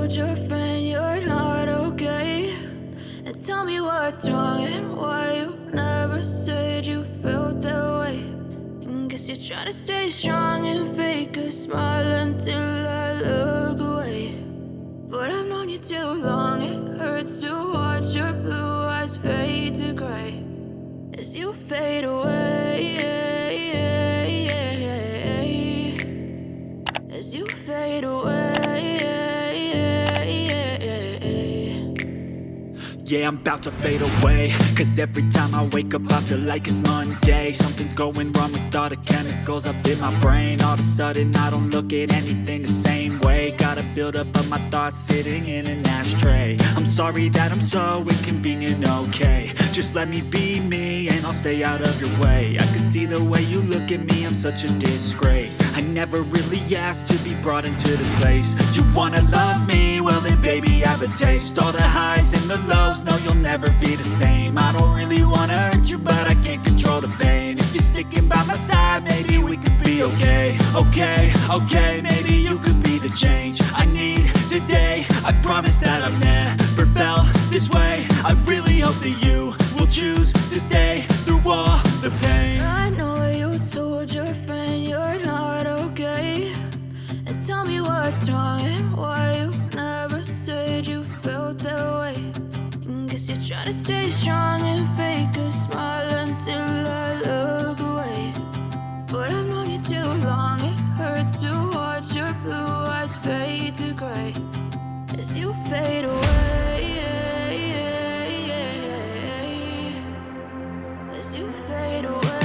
told your friend you're not okay, and tell me what's wrong and why you never said you felt that way. And guess you're trying to stay strong and fake a smile until I look away. But I've known you too long, it hurts to watch your blue eyes fade to gray as you fade away, as you fade away. Yeah, I'm about to fade away, cause every time I wake up I feel like it's Monday. Something's going wrong with all the chemicals up in my brain. All of a sudden I don't look at anything the same way. Gotta build up of my thoughts sitting in an ashtray. I'm sorry that I'm so inconvenient, okay. Just let me be me and I'll stay out of your way. I can see the way you look at me, I'm such a disgrace. I never really asked to be brought into this place. You wanna love me? Well then baby, have a taste. All the highs and the lows, no, you'll never be the same. I don't really wanna hurt you, but I can't control the pain. If you're sticking by my side, maybe we could be okay. Okay, maybe you could be the change I need today. I promise that I've never felt this way. I really hope that you will choose to stay through all the pain. I know you told your friend you're not okay, and tell me what's wrong and why you never said you felt that way. And guess you're trying to stay strong and fake a smile until I look away. But I've known you too long, it hurts to watch your blue eyes fade to gray as you fade away, as you fade away,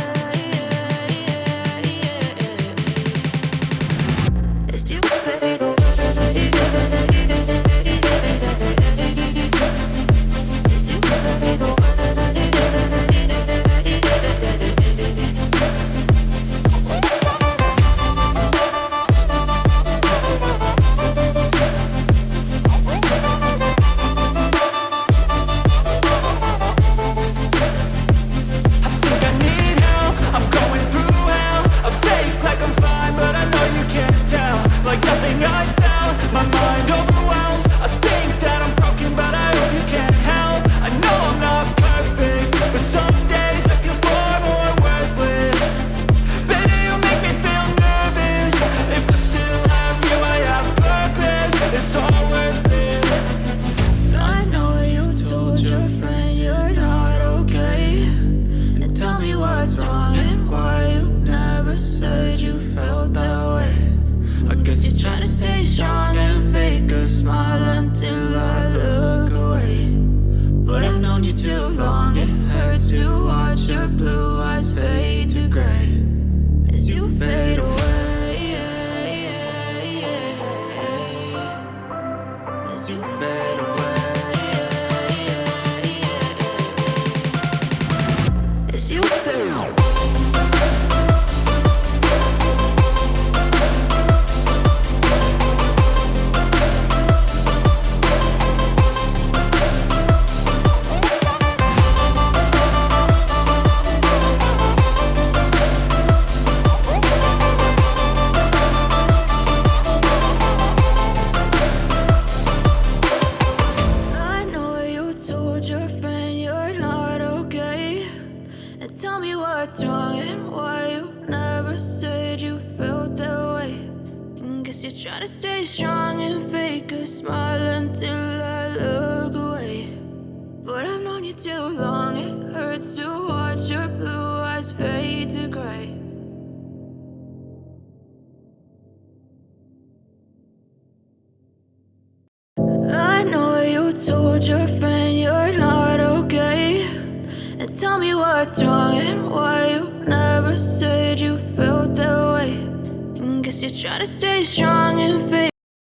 as you fade away. Try to stay strong and fake a smile until I look away. But I've known you too long, it hurts to watch your blue eyes fade to gray. I know you told your friend you're not okay, and tell me what's wrong and why you never said you felt that way. And guess you're trying to stay strong and fake